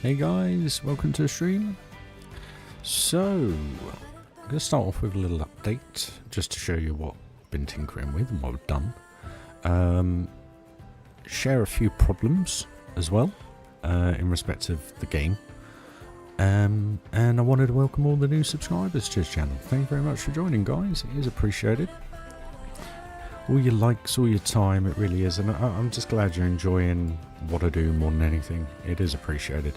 Hey guys, welcome to the stream. So, I'm going to start off with a little update, just to show you what I've been tinkering with and what I've done. Share a few problems as well, in respect of the game. And I wanted to welcome all the new subscribers to this channel. Thank you very much for joining, guys. It is appreciated. All your likes, all your time, it really is. And I'm just glad you're enjoying what I do more than anything. It is appreciated.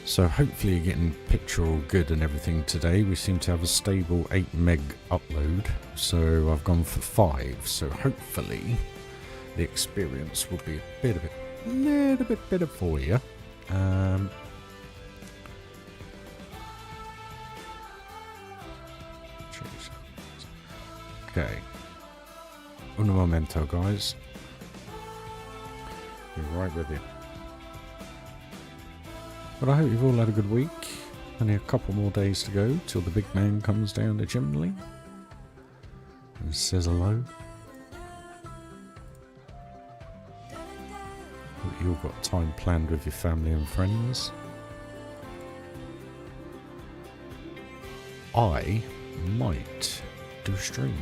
So hopefully you're getting picture all good and everything today. We seem to have a stable 8 meg upload, so I've gone for 5. So hopefully the experience will be a little bit better for you. Okay, un momento, guys. Be right with you. But I hope you've all had a good week. Only a couple more days to go till the big man comes down the chimney and says hello. Hope you all got time planned with your family and friends. I might do a stream.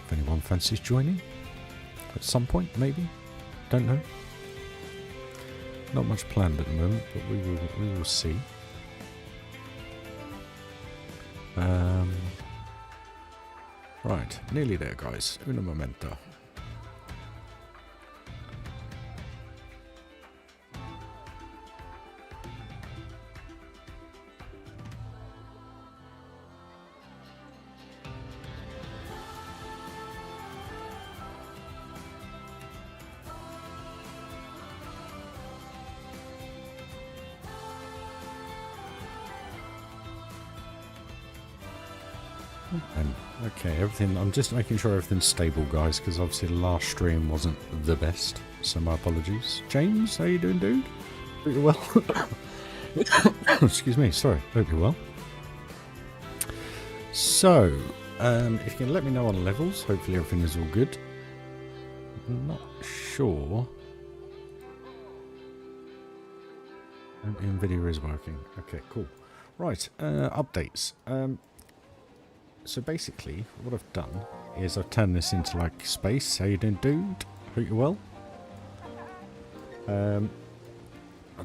If anyone fancies joining at some point, maybe. Don't know. Not much planned at the moment, but we will see. Right, nearly there, guys. Un momento. And okay, everything. I'm just making sure everything's stable, guys, because obviously the last stream wasn't the best. So my apologies. James, how you doing, dude? Hope you're well. Excuse me. Sorry. Hope you're well. So, if you can let me know on levels, hopefully everything is all good. I'm not sure. And NVIDIA is working. Okay, cool. Right, updates. So basically, what I've done is I've turned this into like space. How you doing, dude? Hope you're well. I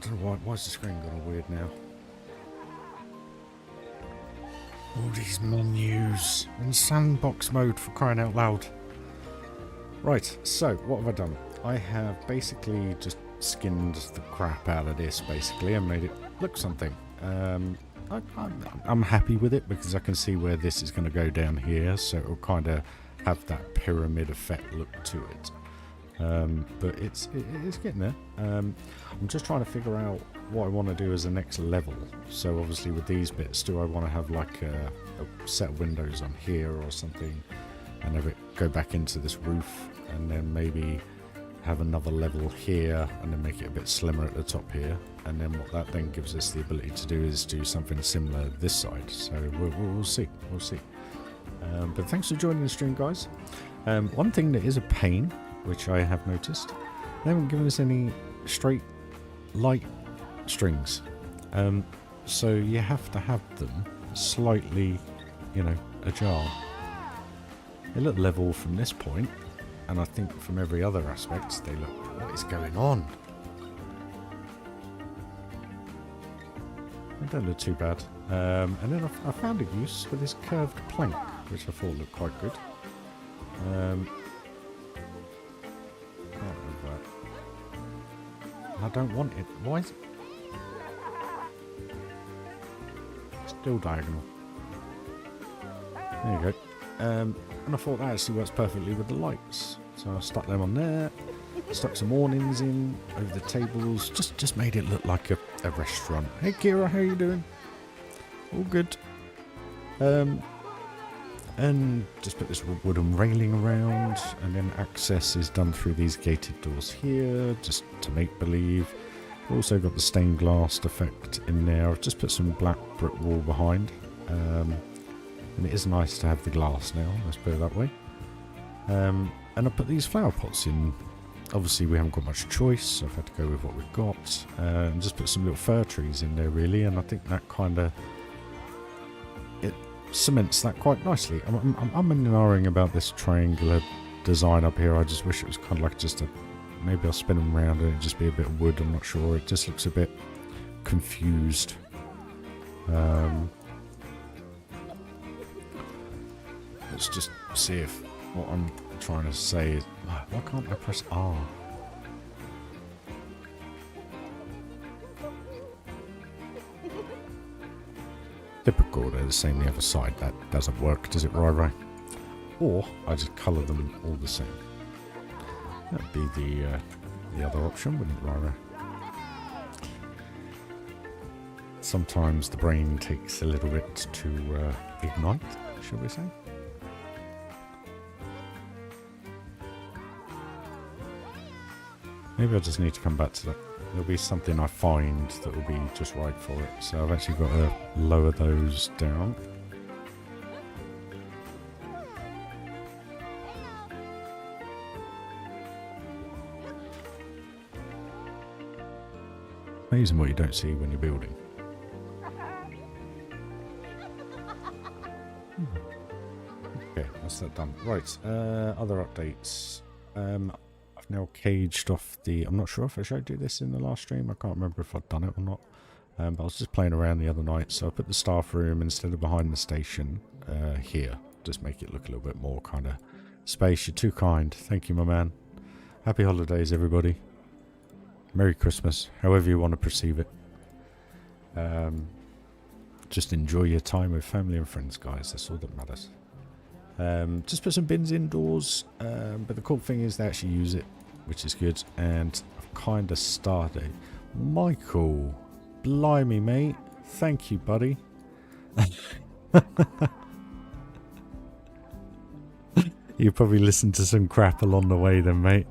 don't know why is the screen gone all weird now? All these menus in sandbox mode, for crying out loud. Right, so what have I done? I have basically just skinned the crap out of this basically and made it look something. I'm happy with it because I can see where this is going to go down here, so it will kind of have that pyramid effect look to it. But it's getting there. I'm just trying to figure out what I want to do as the next level. So obviously with these bits, do I want to have like a set of windows on here or something, and have it go back into this roof, and then maybe have another level here and then make it a bit slimmer at the top here, and then what that then gives us the ability to do is do something similar this side. So we'll see. But thanks for joining the stream, guys. One thing that is a pain, which I have noticed, they haven't given us any straight light strings, so you have to have them slightly, you know, ajar. They look level from this point, and I think from every other aspect they look, what is going on? They don't look too bad. And then I found a use for this curved plank, which I thought looked quite good. I don't want it. Why is it still diagonal? There you go. And I thought that actually works perfectly with the lights. So I stuck them on there, stuck some awnings in over the tables, just made it look like a restaurant. Hey Kira, how you doing? All good. And just put this wooden railing around, and then access is done through these gated doors here, just to make believe. Also got the stained glass effect in there. I've just put some black brick wall behind. And it is nice to have the glass now, let's put it that way. And I put these flower pots in obviously we haven't got much choice, so I've had to go with what we've got. And just put some little fir trees in there really, and I think that kind of... it cements that quite nicely. I'm umming about this triangular design up here. I just wish it was kind of like just a... maybe I'll spin them around and it'd just be a bit of wood, I'm not sure. It just looks a bit confused. Let's just see if what I'm trying to say is... why can't I press R? Typical, they're the same the other side. That doesn't work, does it, RyRy? Or I just colour them all the same. That'd be the other option, wouldn't it, RyRy? Sometimes the brain takes a little bit to ignite, shall we say? Maybe I just need to come back to that. There'll be something I find that will be just right for it. So I've actually got to lower those down. Amazing what you don't see when you're building. Okay, that's that done. Right, other updates. I've now caged off the... I'm not sure if I showed you this in the last stream. I can't remember if I'd done it or not. But I was just playing around the other night, so I put the staff room instead of behind the station here. Just make it look a little bit more kind of space. You're too kind. Thank you, my man. Happy holidays, everybody. Merry Christmas, however you want to perceive it. Just enjoy your time with family and friends, guys. That's all that matters. Just put some bins indoors, but the cool thing is they actually use it, which is good. And I've kind of started. Michael, blimey, mate. Thank you, buddy. You probably listened to some crap along the way then, mate.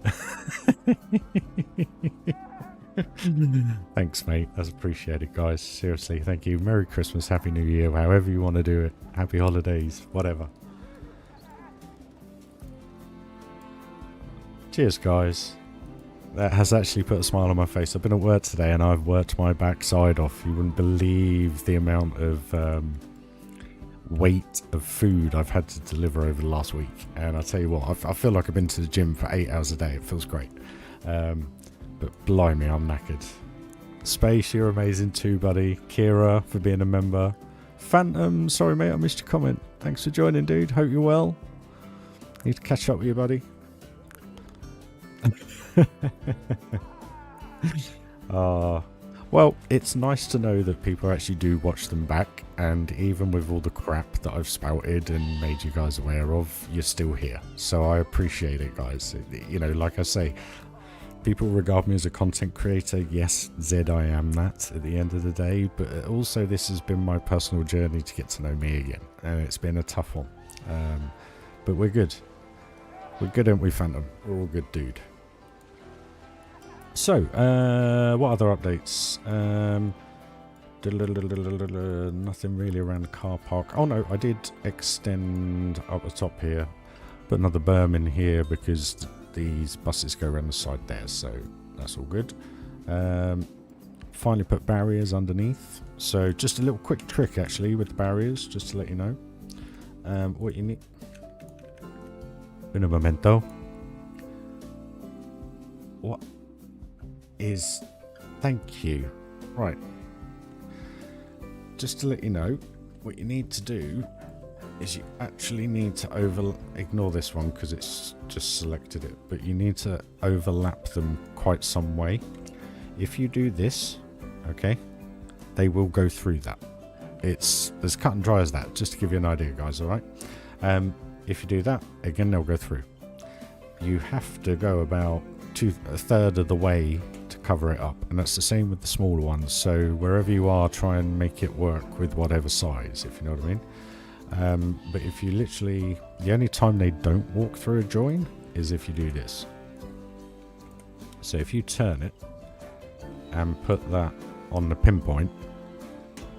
Thanks, mate. That's appreciated, guys. Seriously, thank you. Merry Christmas, Happy New Year, however you want to do it. Happy holidays, whatever. Cheers, guys. That has actually put a smile on my face. I've been at work today and I've worked my backside off. You wouldn't believe the amount of weight of food I've had to deliver over the last week. And I tell you what, I feel like I've been to the gym for 8 hours a day. It feels great. But blimey, I'm knackered. Space, you're amazing too, buddy. Kira, for being a member. Phantom, sorry mate, I missed your comment. Thanks for joining, dude. Hope you're well. Need to catch up with you, buddy. Well, it's nice to know that people actually do watch them back, and even with all the crap that I've spouted and made you guys aware of, you're still here. So I appreciate it, guys. You know, like I say, people regard me as a content creator. Yes, Zed, I am that at the end of the day, but also this has been my personal journey to get to know me again, and it's been a tough one. But we're good. We're good, aren't we, Phantom? We're all good, dude. So, what other updates? Nothing really around the car park. Oh no, I did extend up the top here. Put another berm in here because these buses go around the side there, so that's all good. Finally put barriers underneath. So just a little quick trick actually with the barriers, just to let you know. What you need... Un momento. What is... Thank you. Right. Just to let you know, what you need to do is you actually need to ignore this one because it's just selected it, but you need to overlap them quite some way. If you do this, okay, they will go through that. It's as cut and dry as that, just to give you an idea, guys, all right? If you do that, again, they'll go through. You have to go about a third of the way to cover it up, and that's the same with the smaller ones. So wherever you are, try and make it work with whatever size, if you know what I mean. But if you literally, the only time they don't walk through a join is if you do this. So if you turn it and put that on the pinpoint,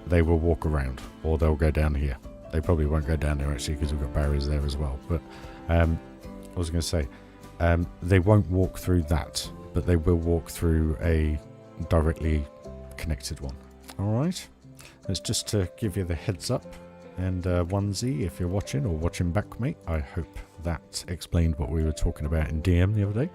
they will walk around, or they'll go down here. They probably won't go down there actually because we've got barriers there as well. But I was going to say, They won't walk through that, but they will walk through a directly connected one. Alright, that's just to give you the heads up. And onesie, if you're watching or watching back, mate, I hope that explained what we were talking about in DM the other day.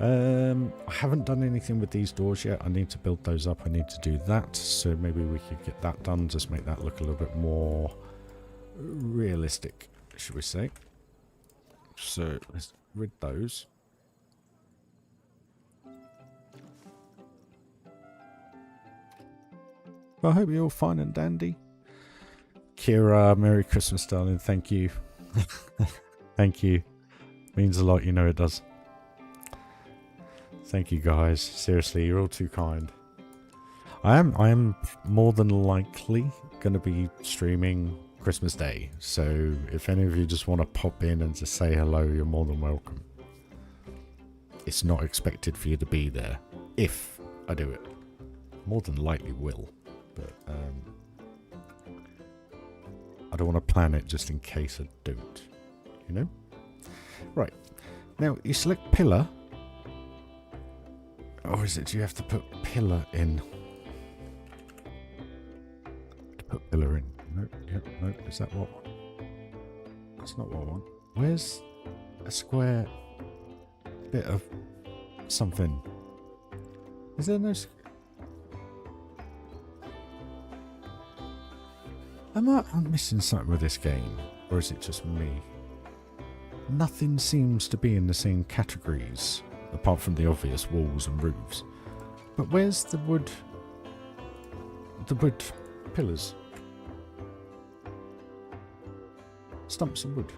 I haven't done anything with these doors yet. I need to build those up. I need to do that. So maybe we could get that done. Just make that look a little bit more realistic, should we say. So let's rid those. Well, I hope you're all fine and dandy. Kira, Merry Christmas, darling. Thank you. Thank you. Means a lot, you know it does. Thank you, guys. Seriously, you're all too kind. I am more than likely going to be streaming Christmas Day. So if any of you just want to pop in and just say hello, you're more than welcome. It's not expected for you to be there. If I do it. More than likely will. But I don't want to plan it just in case I don't. You know? Right. Now, you select pillar. Or is it, do you have to put pillar in? Put pillar in. No, yep, no, is that what? That's not what I want. Where's a square bit of something? Is there no... I'm missing something with this game. Or is it just me? Nothing seems to be in the same categories. Apart from the obvious walls and roofs. But where's the wood... the wood pillars? Stumps of wood.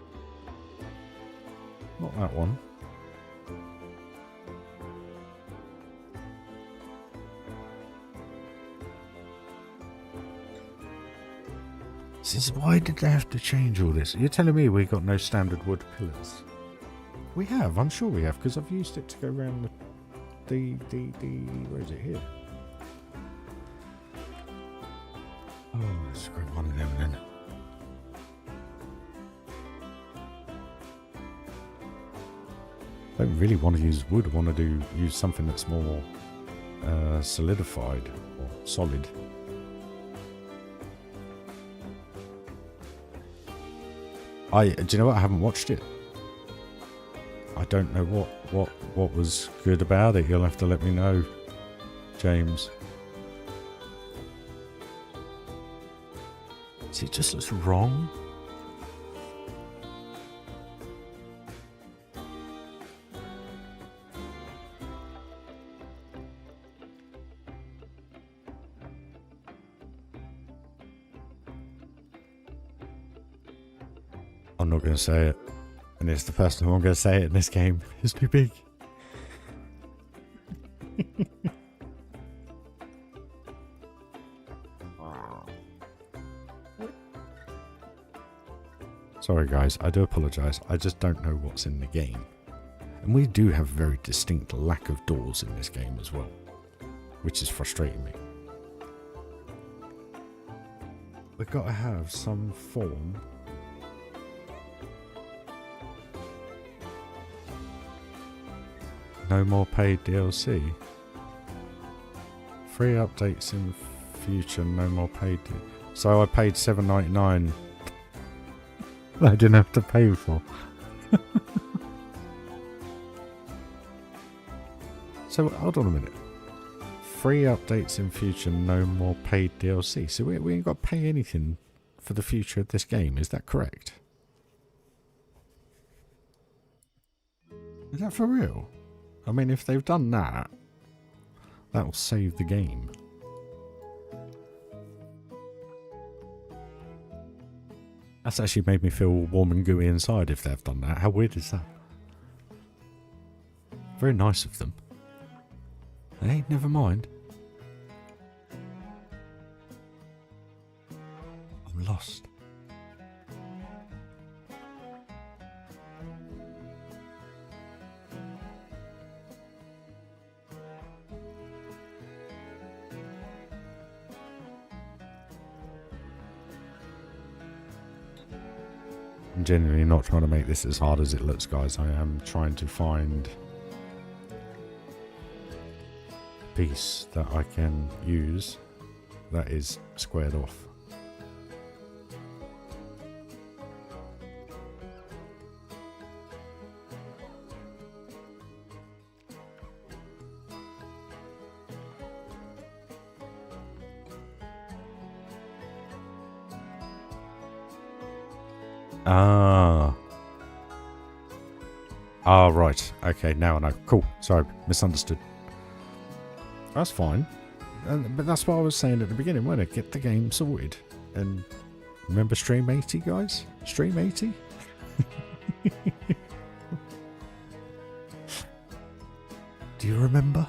Not that one. Why did they have to change all this? You're telling me we got no standard wood pillars? We have, I'm sure we have, because I've used it to go around the where is it here? Oh, let's grab one of them then. I don't really want to use wood, I want to use something that's more solidified or solid. Do you know what? I haven't watched it. I don't know what was good about it. You'll have to let me know, James. See, it just looks wrong. I'm not going to say it. And it's the first time I'm going to say it in this game. It's too big. Sorry guys, I do apologise. I just don't know what's in the game. And we do have very distinct lack of doors in this game as well. Which is frustrating me. We've got to have some form... No more paid DLC. Free updates in future, no more paid. So I paid $7.99. I didn't have to pay for. So hold on a minute. Free updates in future, no more paid DLC. So we ain't got to pay anything for the future of this game. Is that correct? Is that for real? I mean, if they've done that, that will save the game. That's actually made me feel warm and gooey inside if they've done that. How weird is that? Very nice of them. Hey, never mind. I'm lost. I'm genuinely not trying to make this as hard as it looks, guys. I am trying to find a piece that I can use that is squared off. Right. Okay, now I know. Cool. Sorry, misunderstood. That's fine. But that's what I was saying at the beginning, wasn't it? Get the game sorted. And remember Stream 80, guys? Stream 80? Do you remember?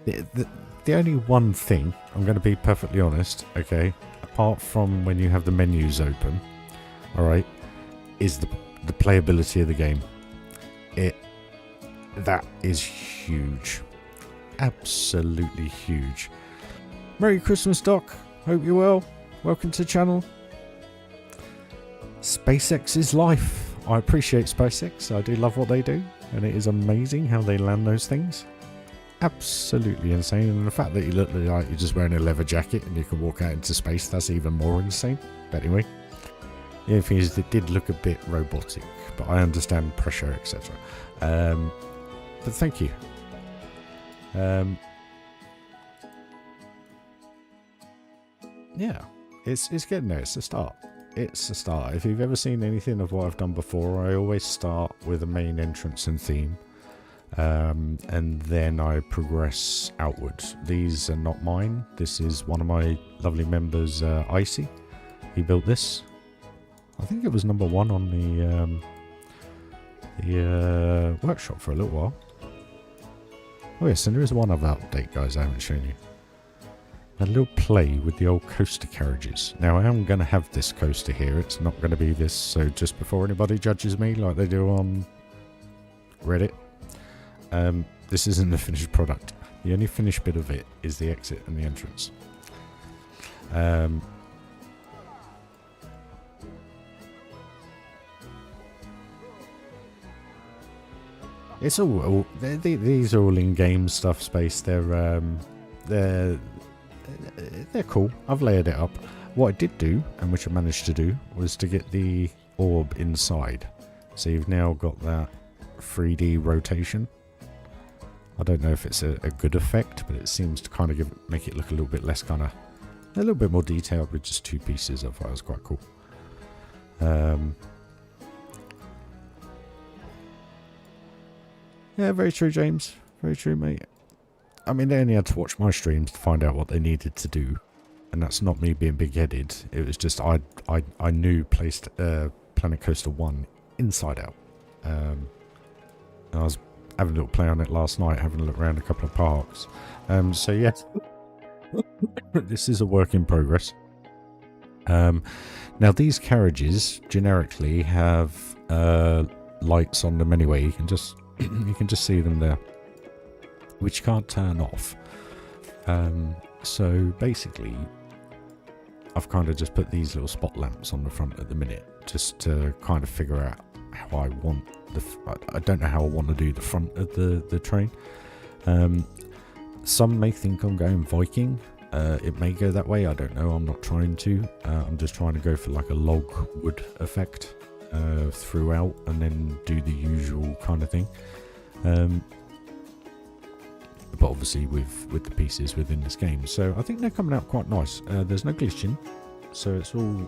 The only one thing, I'm going to be perfectly honest, okay, apart from when you have the menus open, alright, is the playability of the game. That is huge. Absolutely huge. Merry Christmas, Doc. Hope you're well. Welcome to the channel. SpaceX is life. I appreciate SpaceX. I do love what they do. And it is amazing how they land those things. Absolutely insane. And the fact that you look like you're just wearing a leather jacket and you can walk out into space, that's even more insane. But anyway, the only thing is it did look a bit robotic, but I understand pressure, etc. But thank you. Yeah, it's getting there. It's a start. It's a start. If you've ever seen anything of what I've done before, I always start with a main entrance and theme. And then I progress outwards. These are not mine. This is one of my lovely members, Icy. He built this. I think it was number 1 on the workshop for a little while. Oh yes, and there is one other update, guys, I haven't shown you. A little play with the old coaster carriages. Now I am going to have this coaster here. It's not going to be this, so just before anybody judges me like they do on Reddit. This isn't the finished product. The only finished bit of it is the exit and the entrance. It's all these are all in-game stuff. Space. They're cool. I've layered it up. What I did do, and which I managed to do, was to get the orb inside. So you've now got that 3D rotation. I don't know if it's a good effect, but it seems to kind of make it look a little bit less a little bit more detailed with just 2 pieces. I thought it was quite cool. Yeah, very true, James. Very true, mate. I mean, they only had to watch my streams to find out what they needed to do, and that's not me being big-headed. It was just I knew Planet Coaster 1 inside out. And I was having a little play on it last night, having a look around a couple of parks. So yes, this is a work in progress. Now these carriages generically have lights on them anyway. You can just see them there, which you can't turn off. So basically, I've kind of just put these little spot lamps on the front at the minute, just to kind of figure out how I want I don't know how I want to do the front of the train. Some may think I'm going Viking. It may go that way. I don't know. I'm not trying to. I'm just trying to go for like a log wood effect throughout, and then do the usual kind of thing. But obviously with the pieces within this game. So I think they're coming out quite nice. There's no glitching, so it's all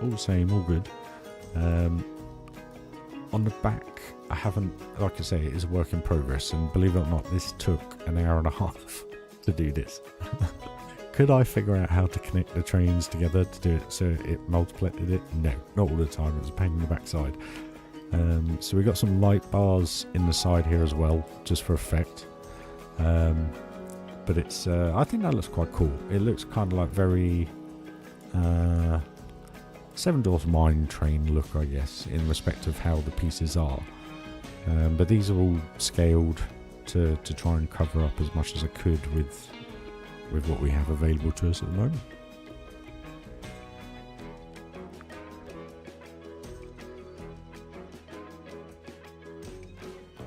the same, all good. On the back, I haven't, like I say, it is a work in progress, and believe it or not, this took an hour and a half to do this. Could I figure out how to connect the trains together to do it so it multiplied it? No, not all the time. It was a pain in the backside. So we got some light bars in the side here as well, just for effect. But it's, I think that looks quite cool. It looks kind of like very Seven Dwarfs Mine Train look, I guess, in respect of how the pieces are. But these are all scaled to try and cover up as much as I could with with what we have available to us at the moment.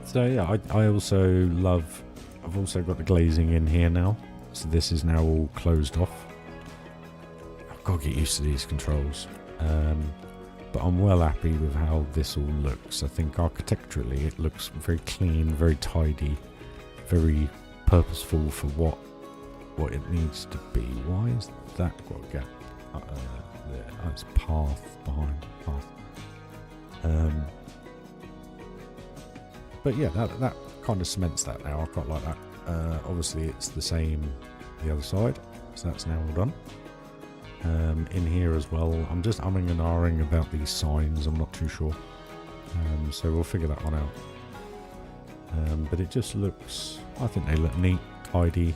So yeah, I've also got the glazing in here now. So this is now all closed off. I've got to get used to these controls. But I'm well happy with how this all looks. I think architecturally it looks very clean, very tidy, very purposeful for what it needs to be. Why is that got a gap? There. Oh, it's path behind path. But yeah, that kind of cements that now. I quite like that. Obviously it's the same the other side, so that's now all done. In here as well, I'm just umming and ahhing about these signs. I'm not too sure, so we'll figure that one out. But it just looks, I think they look neat, tidy,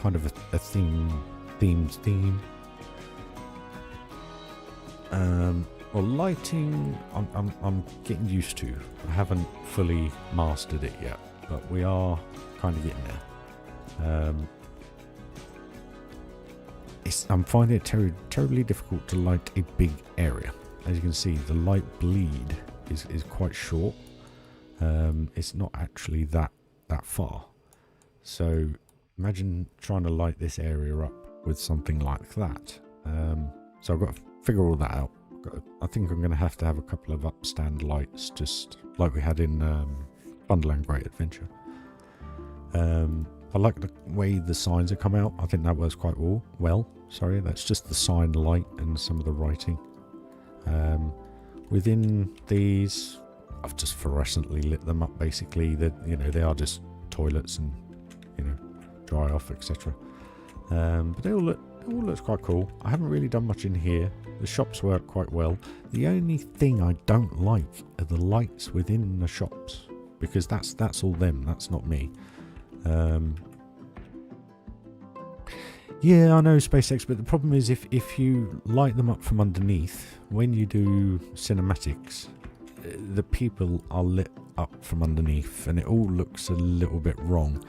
kind of a themed theme. Well, lighting, I'm getting used to. I haven't fully mastered it yet, but we are kind of getting there. I'm finding it terribly difficult to light a big area. As you can see, the light bleed is quite short. It's not actually that far. So imagine trying to light this area up with something like that. So I've got to figure all that out. I think I'm going to have a couple of upstand lights, just like we had in Wonderland Great Adventure. I like the way the signs have come out. I think that works quite well. Sorry, that's just the sign light and some of the writing. Within these, I've just fluorescently lit them up. Basically, they are just toilets and dry off, etc. But they all look quite cool. I haven't really done much in here. The shops work quite well. The only thing I don't like are the lights within the shops, because that's all them. That's not me. Yeah, I know SpaceX, but the problem is if you light them up from underneath, when you do cinematics, the people are lit up from underneath and it all looks a little bit wrong.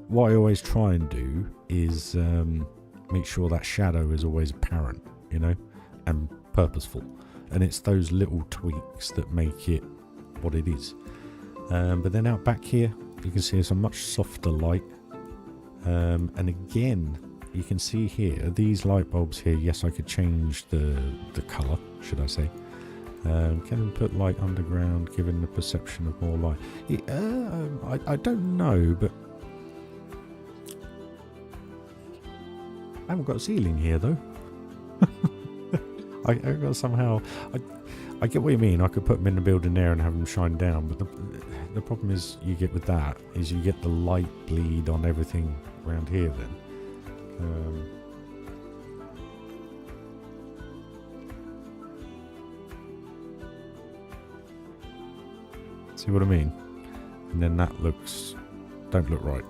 What I always try and do is make sure that shadow is always apparent, and purposeful. And it's those little tweaks that make it what it is. But then out back here, you can see it's a much softer light. And again, you can see here, these light bulbs here, yes, I could change the colour, should I say. Can I put light underground, giving the perception of more light? I don't know, but I haven't got a ceiling here, though. I got somehow... I get what you mean. I could put them in the building there and have them shine down, but the problem is you get with that is you get the light bleed on everything around here then. See what I mean? And then that don't look right.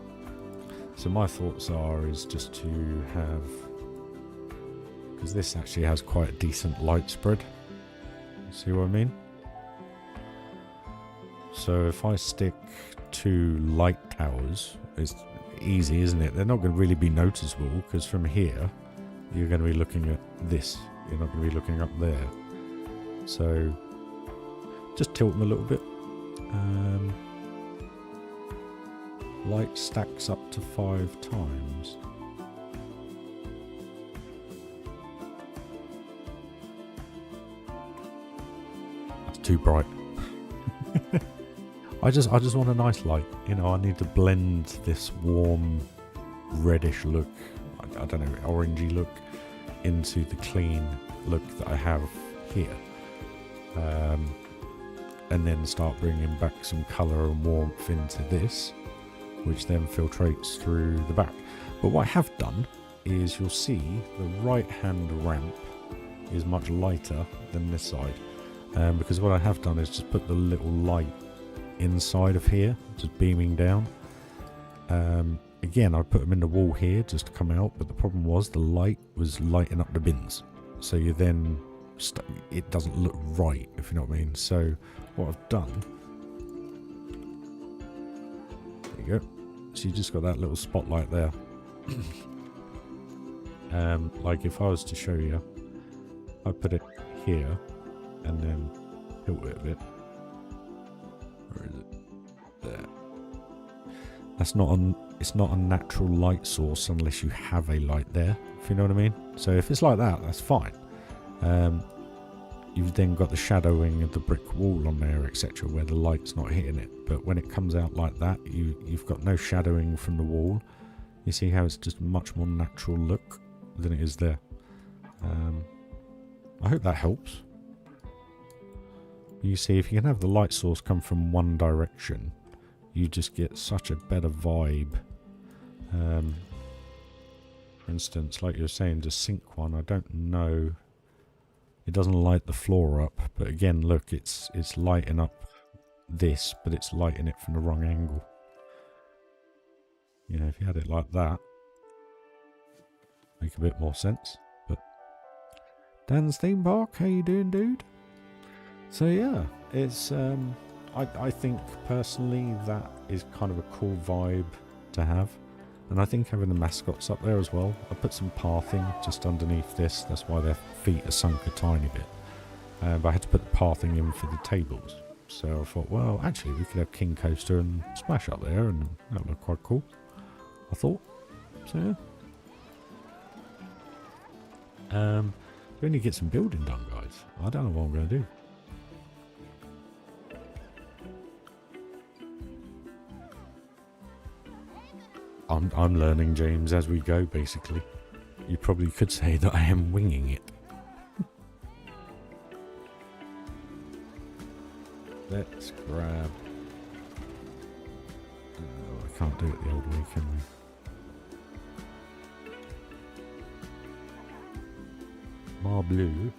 So my thoughts is just to have, because this actually has quite a decent light spread. See what I mean? So if I stick 2 light towers, it's easy, isn't it? They're not going to really be noticeable, because from here you're going to be looking at this. You're not going to be looking up there. So just tilt them a little bit. Light stacks up to 5 times. Too bright. I just want a nice light. I need to blend this warm reddish look, I don't know, orangey look, into the clean look that I have here, and then start bringing back some colour and warmth into this, which then filtrates through the back. But what I have done is, you'll see the right hand ramp is much lighter than this side. Because what I have done is just put the little light inside of here, just beaming down. Again, I put them in the wall here just to come out, but the problem was the light was lighting up the bins. So you then, it doesn't look right, if you know what I mean. So what I've done, there you go. So you just got that little spotlight there. Like if I was to show you, I put it here and then tilt it a bit. Where is it? There. That's not it's not a natural light source unless you have a light there, if you know what I mean. So if it's like that, that's fine. You've then got the shadowing of the brick wall on there, etc., where the light's not hitting it. But when it comes out like that, you've got no shadowing from the wall. You see how it's just much more natural look than it is there. I hope that helps. You see, if you can have the light source come from one direction, you just get such a better vibe. For instance, like you were saying, to sink one, I don't know. It doesn't light the floor up, but again, look, it's lighting up this, but it's lighting it from the wrong angle. You know, if you had it like that, make a bit more sense. But Dan's theme park, how you doing, dude? So yeah, it's I think personally that is kind of a cool vibe to have. And I think having the mascots up there as well. I put some pathing just underneath this. That's why their feet are sunk a tiny bit. But I had to put the pathing in for the tables. So I thought, well, actually, we could have King Coaster and Splash up there, and that would look quite cool, I thought. So yeah. We need to get some building done, guys. I don't know what I'm going to do. I'm learning, James, as we go, basically. You probably could say that I am winging it. Let's grab... Oh, I can't do it the old way, can we? Marbleu.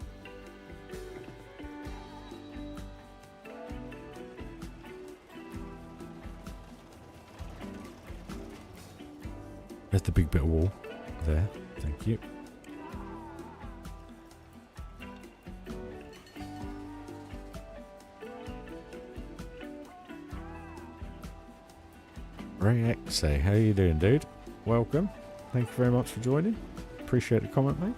There's the big bit of wall there. Thank you. RyRy, say, how you doing, dude? Welcome. Thank you very much for joining. Appreciate the comment, mate.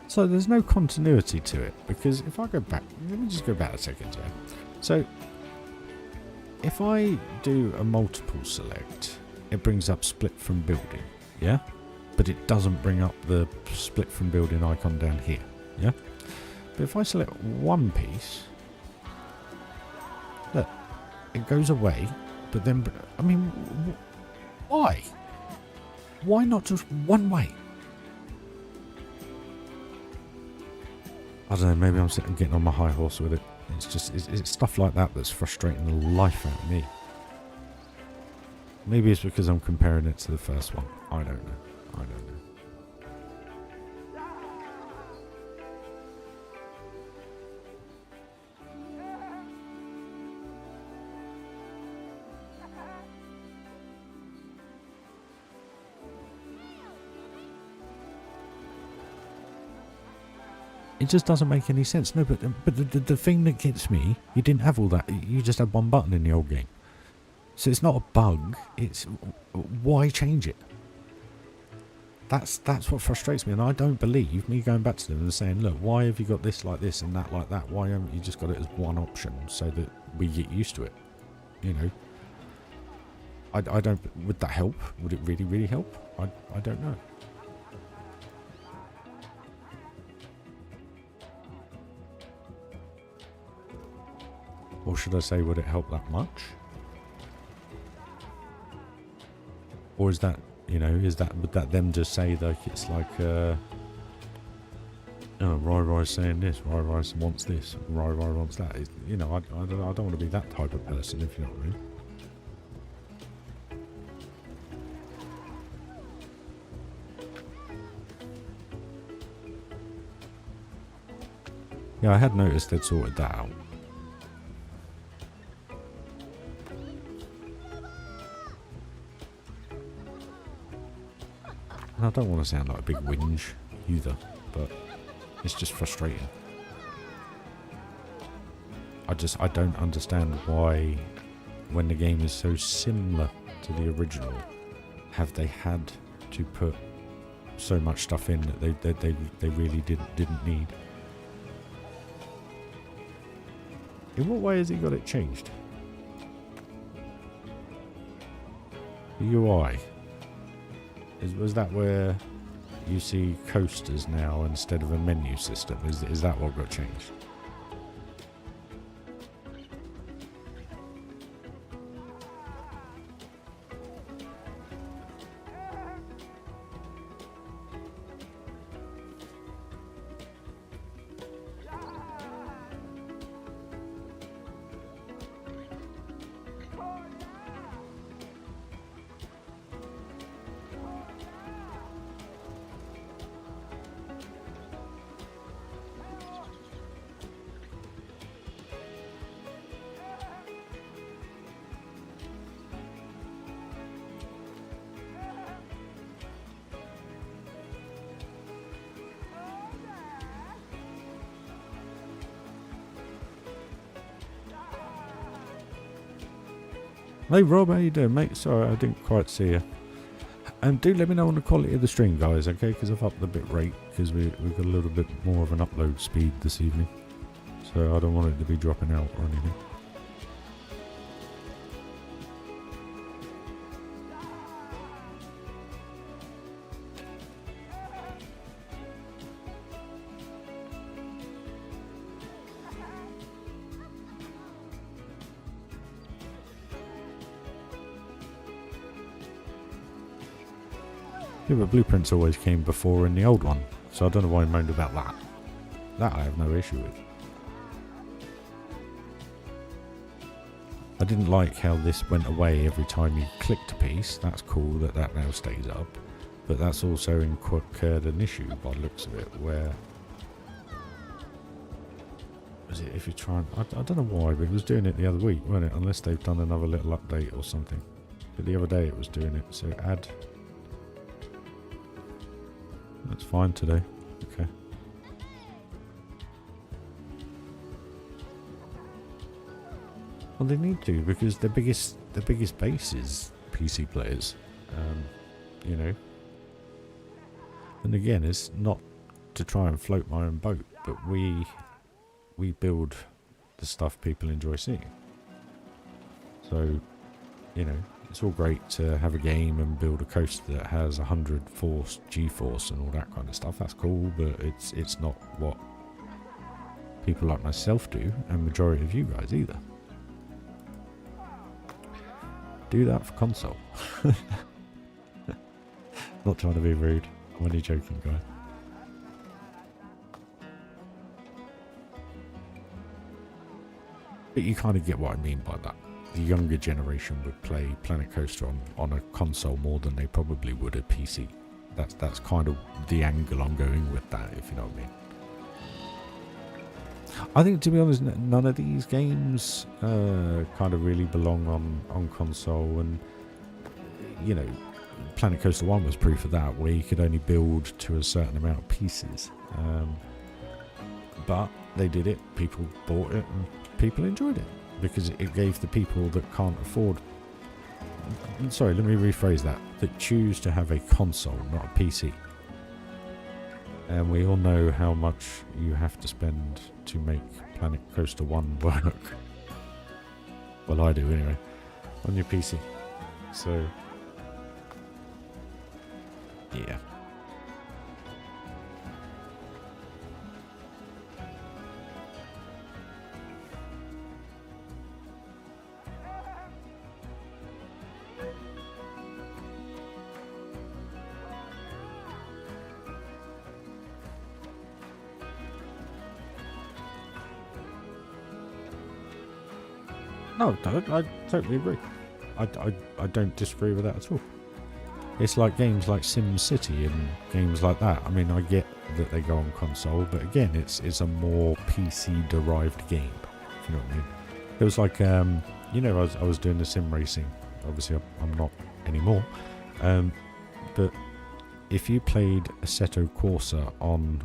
So there's no continuity to it, because if I go back, let me just go back a second here. So if I do a multiple select, it brings up split from building, yeah? But it doesn't bring up the split from building icon down here, yeah? But if I select one piece, look, it goes away, but then, I mean, why? Why not just one way? I don't know, maybe I'm getting on my high horse with it. It's just, it's stuff like that that's frustrating the life out of me. Maybe it's because I'm comparing it to the first one. I don't know. I don't know. It just doesn't make any sense. No, but the thing that gets me, you didn't have all that. You just had one button in the old game. So it's not a bug. It's why change it? That's what frustrates me, and I don't believe me going back to them and saying, look, why have you got this like this and that like that? Why haven't you just got it as one option so that we get used to it? You know, I don't. Would that help? Would it really help? I don't know. Or should I say, would it help that much? Or is that, you know, would that them just say like it's like, oh, RyRy's saying this, RyRy wants this, RyRy wants that. You know, I don't want to be that type of person, if you know what I mean. Yeah, I had noticed they'd sorted that out. And I don't want to sound like a big whinge either, but it's just frustrating. I don't understand why, when the game is so similar to the original, have they had to put so much stuff in that they really didn't need. In what way has he got it changed? The UI. Was that where you see coasters now instead of a menu system? Is that what got changed? Hey Rob, how you doing, mate? Sorry, I didn't quite see you. And do let me know on the quality of the stream, guys, okay? Because I've upped the bit rate, because we've got a little bit more of an upload speed this evening. So I don't want it to be dropping out or anything. Yeah, but blueprints always came before in the old one, so I don't know why I moaned about that. That I have no issue with. I didn't like how this went away every time you clicked a piece. That's cool that now stays up. But that's also incurred an issue by the looks of it, where... Was it if you try and... I don't know why, but it was doing it the other week, wasn't it? Unless they've done another little update or something. But the other day it was doing it, so add... That's fine today. Okay. Well, they need to, because the biggest base is PC players. You know. And again, it's not to try and float my own boat, but we build the stuff people enjoy seeing. So, you know, it's all great to have a game and build a coaster that has 100 force, G-force and all that kind of stuff. That's cool, but it's not what people like myself do, and majority of you guys either. Do that for console. Not trying to be rude. I'm only joking, guys. But you kind of get what I mean by that. The younger generation would play Planet Coaster on a console more than they probably would a PC. That's kind of the angle I'm going with that, if you know what I mean. I think, to be honest, none of these games kind of really belong on console, and you know, Planet Coaster 1 was proof of that, where you could only build to a certain amount of pieces. But they did it, people bought it, and people enjoyed it, because it gave the people that can't afford... Sorry, let me rephrase that. That choose to have a console, not a PC. And we all know how much you have to spend to make Planet Coaster 1 work. Well, I do anyway. On your PC. So... yeah. No, I totally agree. I don't disagree with that at all. It's like games like Sim City and games like that. I mean, I get that they go on console, but again, it's a more PC-derived game, if you know what I mean. It was like, you know, I was doing the sim racing. Obviously, I'm not anymore. But if you played Assetto Corsa on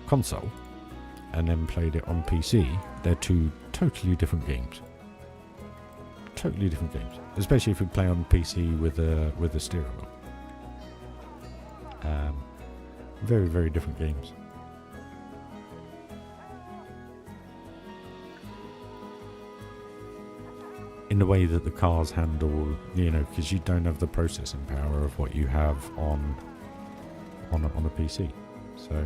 console and then played it on PC, they're two totally different games. Totally different games, especially if you play on PC with a steering wheel. Very, very different games. In the way that the cars handle, you know, because you don't have the processing power of what you have on a PC. So.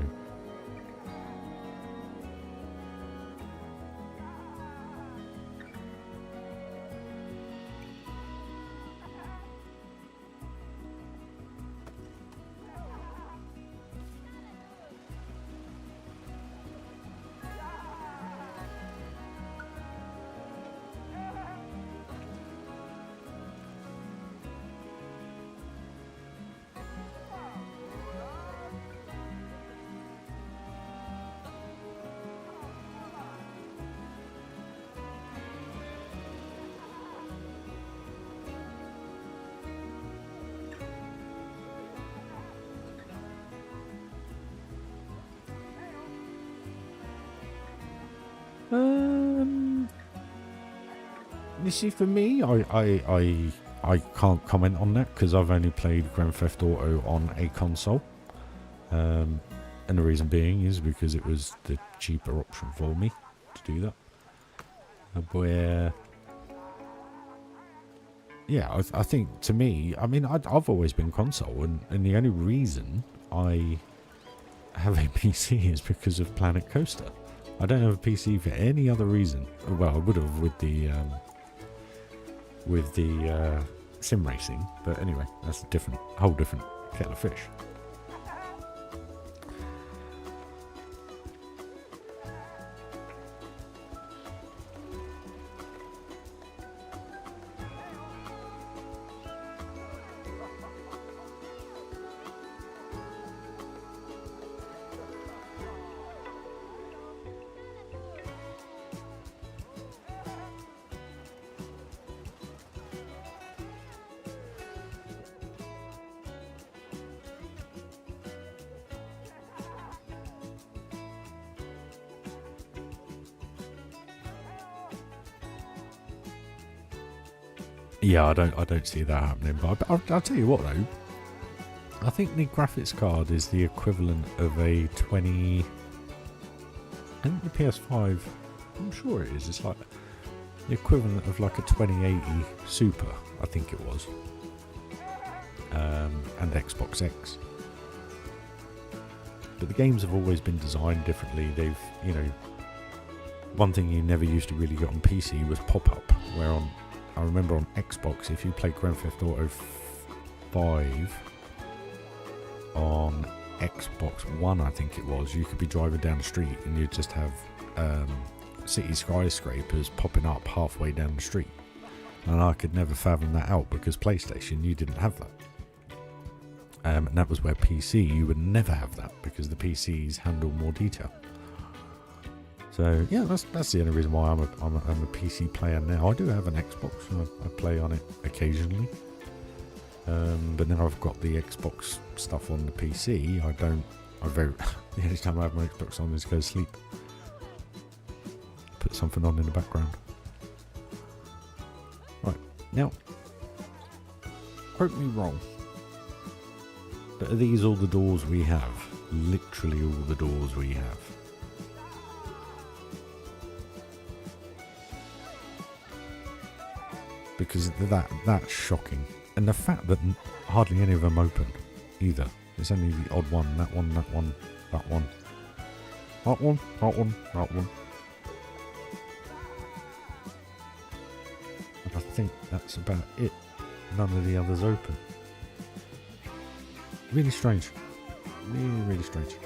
You see, for me, I can't comment on that because I've only played Grand Theft Auto on a console, and the reason being is because it was the cheaper option for me to do that. Where, yeah, I think to me, I mean, I've always been console, and the only reason I have a PC is because of Planet Coaster. I don't have a PC for any other reason. Well, I would have with the sim racing, but anyway, that's a whole different kettle of fish. Yeah, I don't see that happening. But I'll tell you what though, I think the graphics card is the equivalent of a 20. I think the PS5. I'm sure it is. It's like the equivalent of like a 2080 Super. I think it was, and Xbox X. But the games have always been designed differently. They've, you know, one thing you never used to really get on PC was pop-up, where I remember on Xbox, if you played Grand Theft Auto 5 on Xbox One, I think it was, you could be driving down the street and you'd just have city skyscrapers popping up halfway down the street. And I could never fathom that out because PlayStation, you didn't have that. And that was where PC, you would never have that because the PCs handle more detail. So yeah, that's the only reason why I'm a PC player now. I do have an Xbox and I play on it occasionally, but now I've got the Xbox stuff on the PC. The only time I have my Xbox on is to go to sleep. Put something on in the background. Right, now, quote me wrong, but are these all the doors we have? Literally all the doors we have. Because that's shocking. And the fact that hardly any of them open either. It's only the odd one, that one, that one, that one. That one, that one, that one. And I think that's about it. None of the others open. Really strange. Really, really strange.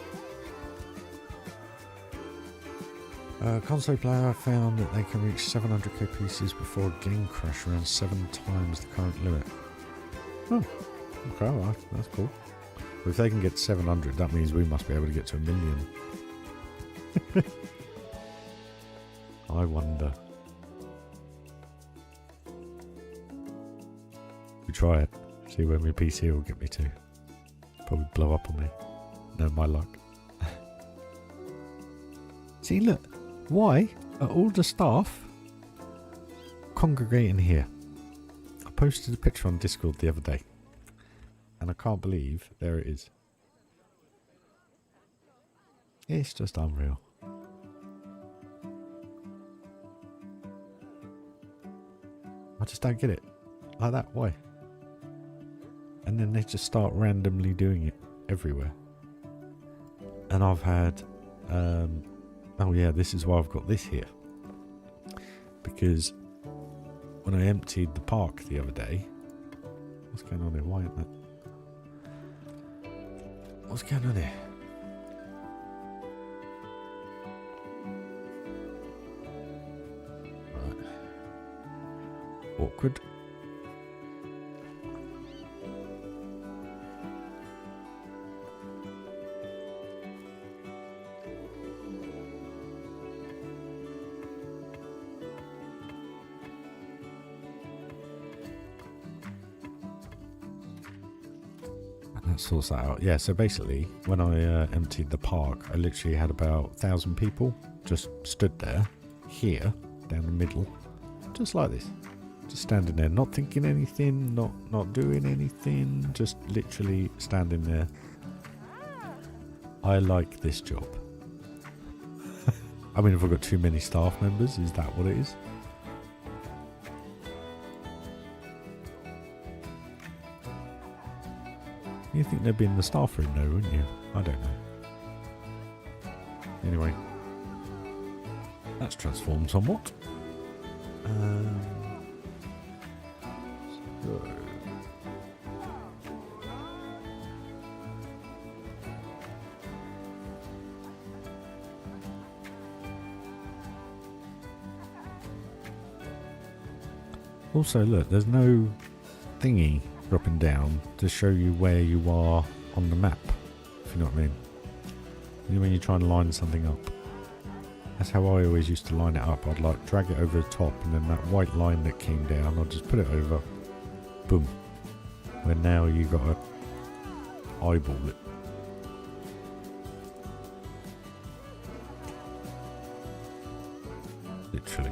Console player found that they can reach 700k pieces before a game crash around 7 times the current limit. Oh, okay, well, that's cool. If they can get 700, that means we must be able to get to 1 million. I wonder. We try it. See where my PC will get me to. Probably blow up on me. No, my luck. See, look. Why are all the staff congregating here? I posted a picture on Discord the other day. And I can't believe there it is. It's just unreal. I just don't get it. Like that, why? And then they just start randomly doing it everywhere. And I've had... oh yeah, this is why I've got this here. Because when I emptied the park the other day... What's going on here? Why isn't that... What's going on here? Right. Awkward. That sorts that out. Yeah, so basically, when I emptied the park, I literally had about 1,000 people just stood there, here, down the middle, just like this. Just standing there, not thinking anything, not doing anything, just literally standing there. I like this job. I mean, if I've got too many staff members, is that what it is? You think they'd be in the staff room though, wouldn't you? I don't know. Anyway. That's transformed somewhat. So. Also, look, there's no thingy dropping down to show you where you are on the map, if you know what I mean. You know when you try and line something up. That's how I always used to line it up. I'd like drag it over the top and then that white line that came down, I'd just put it over. Boom. Where now you got to eyeball it. Literally.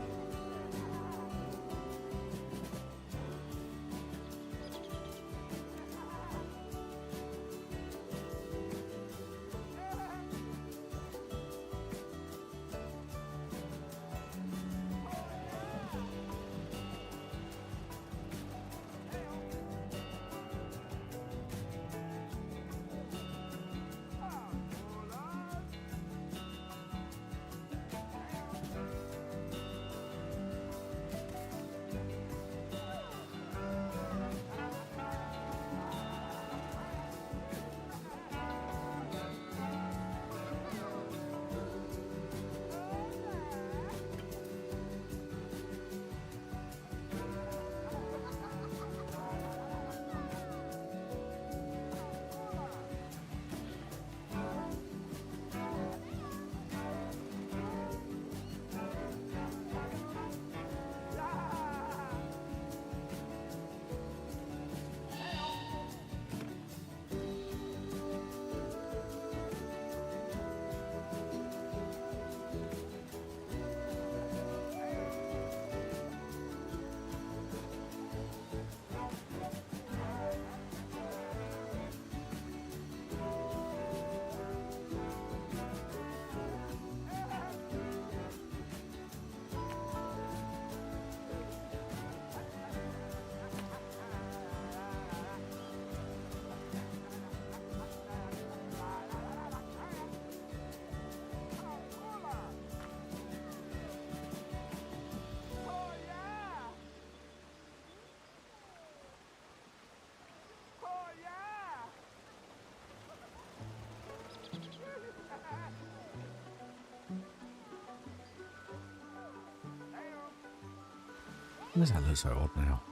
Why does that look so odd now?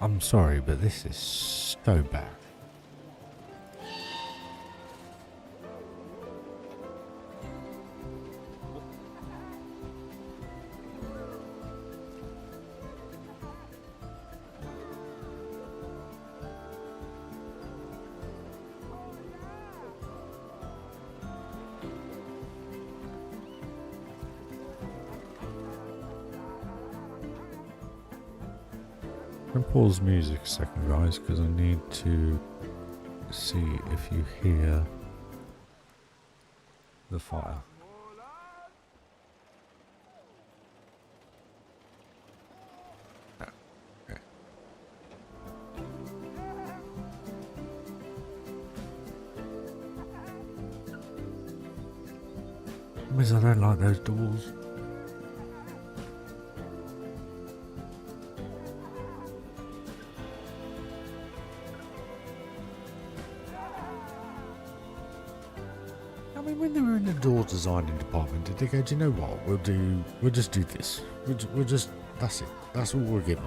I'm sorry, but this is so bad. I'm going to pause music a second, guys, because I need to see if you hear the fire. Okay. Because I don't like those doors. I mean, when they were in the door designing department, did they go, do you know what, we'll just do this. We'll just, that's it. That's all we're given.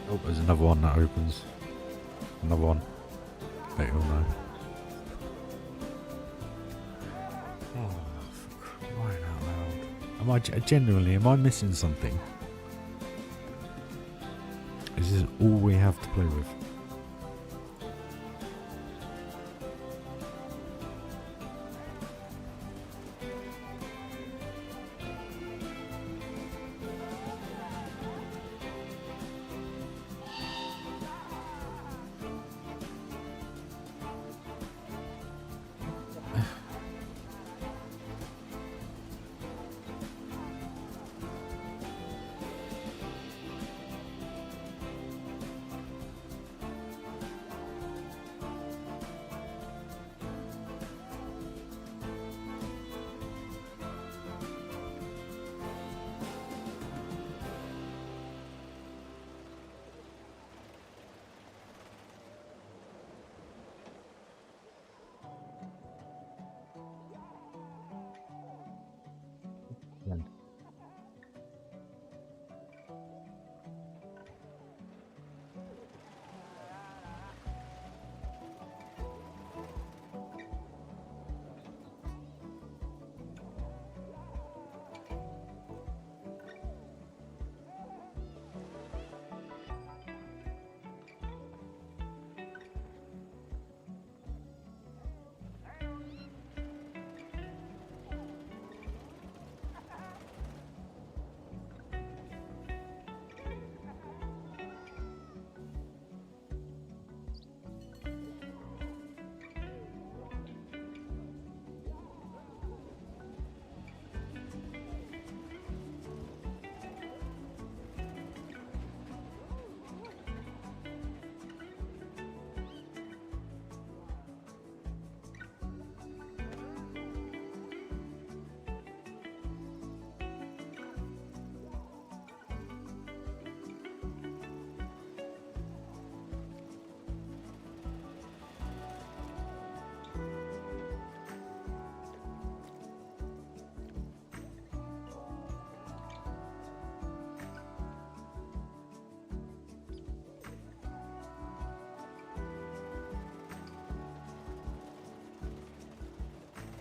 Oh, there's another one that opens. Another one. Bet you'll know. Oh, for crying out loud. Am I genuinely, am I missing something? Is this all we have to play with?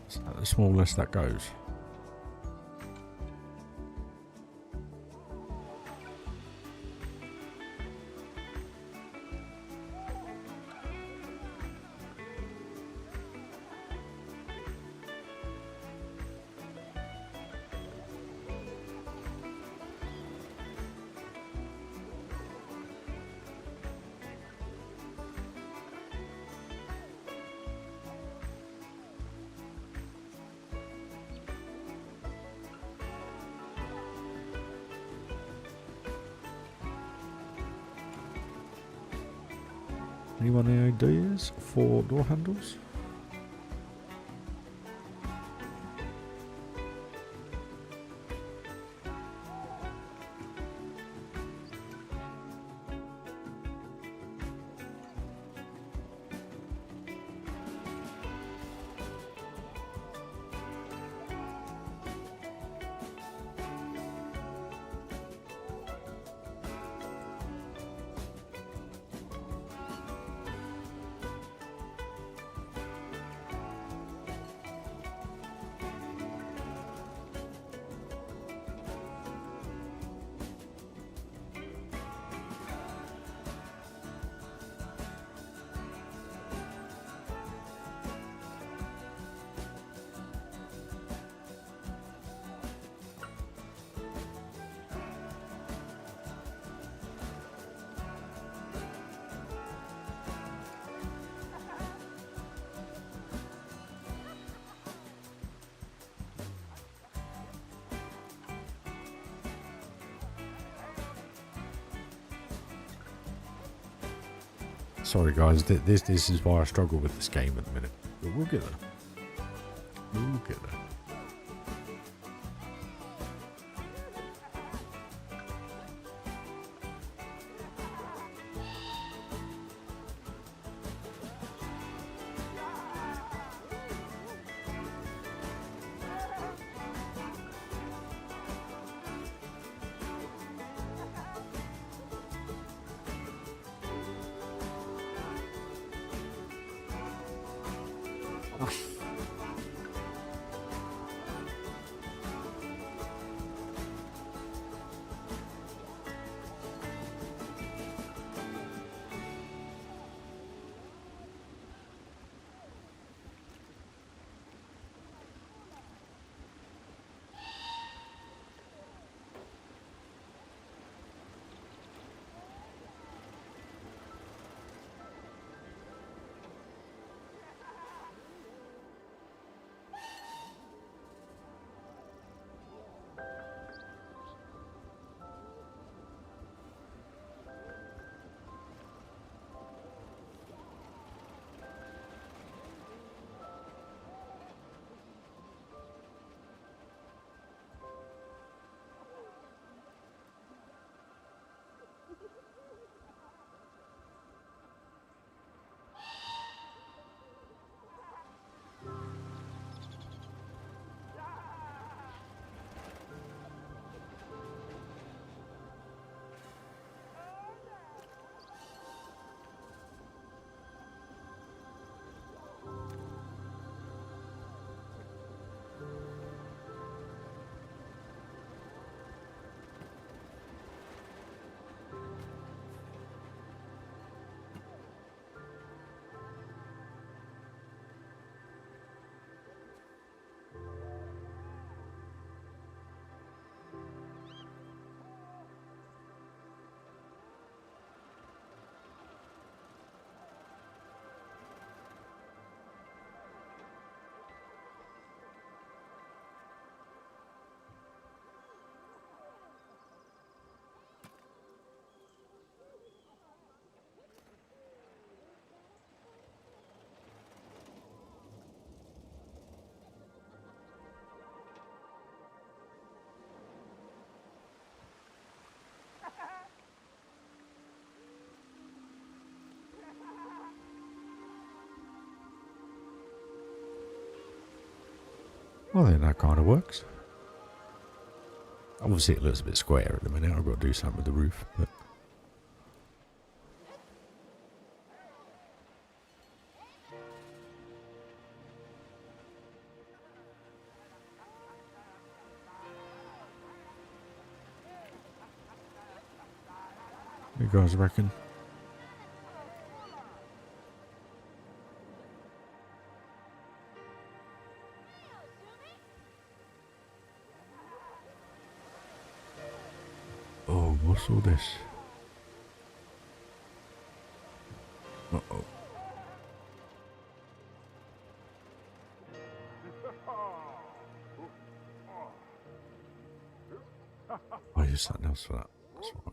Is that the smallest that goes? Anyone any ideas for door handles? Sorry guys, this is why I struggle with this game at the minute. But we'll get there. We'll get there. Well then, that kind of works. Obviously it looks a bit square at the minute, I've got to do something with the roof, but... You guys reckon? Oh, what's all this? Uh-oh. I use something else for that. That's all right.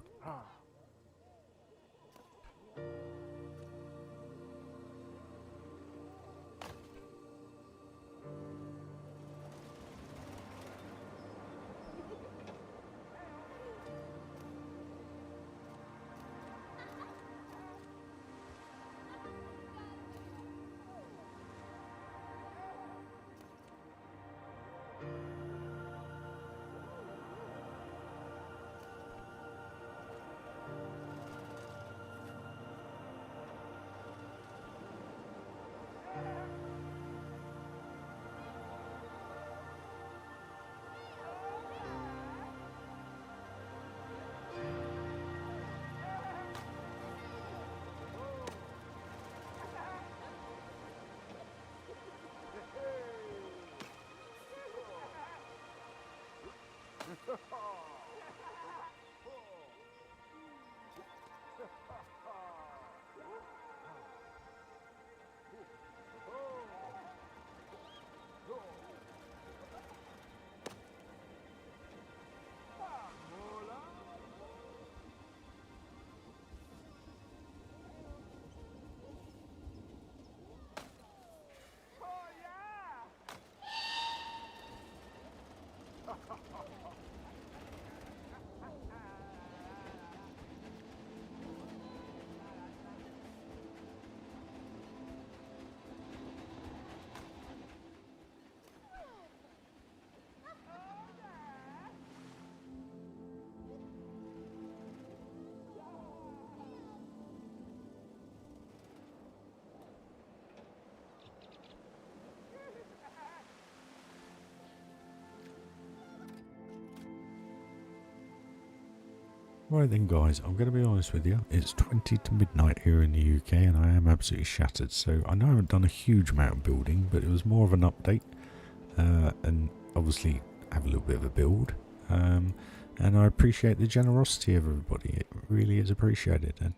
Right then guys, I'm going to be honest with you, it's 20 to midnight here in the UK and I am absolutely shattered. So I know I haven't done a huge amount of building, but it was more of an update and obviously have a little bit of a build. And I appreciate the generosity of everybody, it really is appreciated. And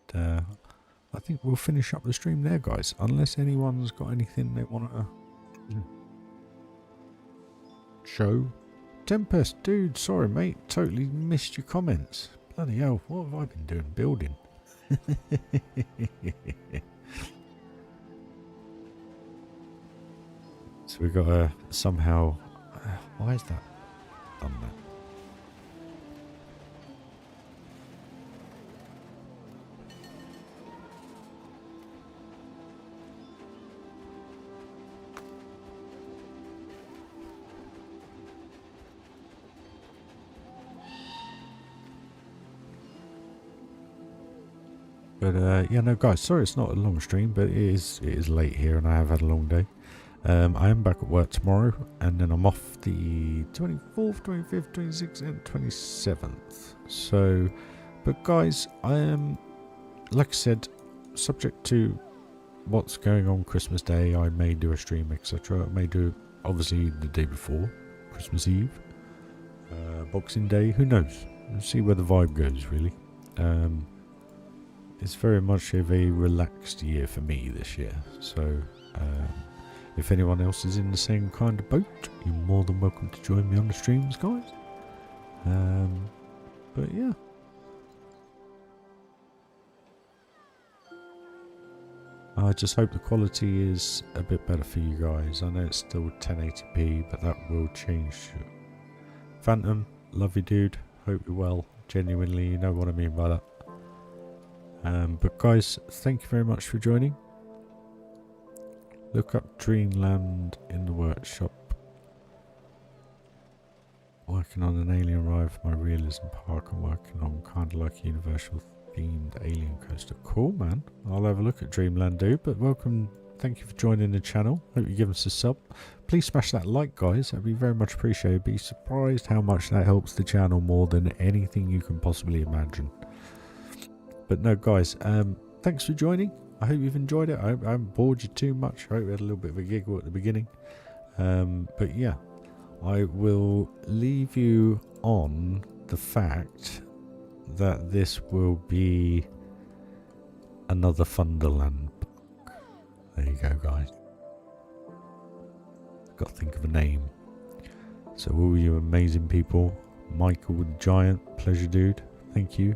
I think we'll finish up the stream there guys, unless anyone's got anything they want to show. Tempest, dude, sorry mate, totally missed your comments. Bloody hell, what have I been doing building? So we've got to somehow... why is that done that? But yeah, no guys, sorry it's not a long stream, but it is late here and I have had a long day. I am back at work tomorrow and then I'm off the 24th, 25th, 26th and 27th. So, but guys, I am, like I said, subject to what's going on Christmas Day, I may do a stream, etc. I may do, obviously, the day before, Christmas Eve, Boxing Day, who knows? We'll see where the vibe goes, really. It's very much of a relaxed year for me this year, so if anyone else is in the same kind of boat, you're more than welcome to join me on the streams, guys. But yeah. I just hope the quality is a bit better for you guys. I know it's still 1080p, but that will change. Phantom, love you dude, hope you're well, genuinely, you know what I mean by that. But guys, thank you very much for joining. Look up Dreamland in the workshop. Working on an alien ride for my realism park. I'm working on kind of like a universal themed alien coaster. Cool, man. I'll have a look at Dreamland, dude. But welcome. Thank you for joining the channel. Hope you give us a sub. Please smash that like, guys. That'd be very much appreciated. Be surprised how much that helps the channel more than anything you can possibly imagine. But no, guys, thanks for joining. I hope you've enjoyed it. I haven't bored you too much. I hope we had a little bit of a giggle at the beginning. But yeah, I will leave you on the fact that this will be another Thunderland book. There you go, guys. Got to think of a name. So all you amazing people, Michael the Giant, pleasure dude, thank you.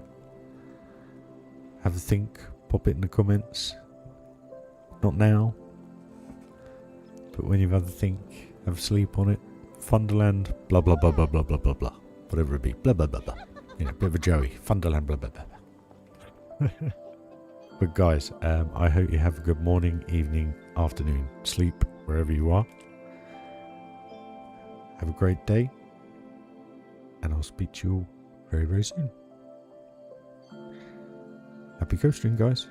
Have a think, pop it in the comments. Not now, but when you've had a think, have a sleep on it. Thunderland, blah blah blah blah blah blah blah blah. Whatever it be, blah blah blah blah. You know, bit of a Joey. Thunderland, blah blah blah blah. But guys, I hope you have a good morning, evening, afternoon, sleep, wherever you are. Have a great day, and I'll speak to you all very, very soon. Happy coastering, guys.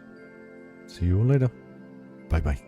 See you all later. Bye bye.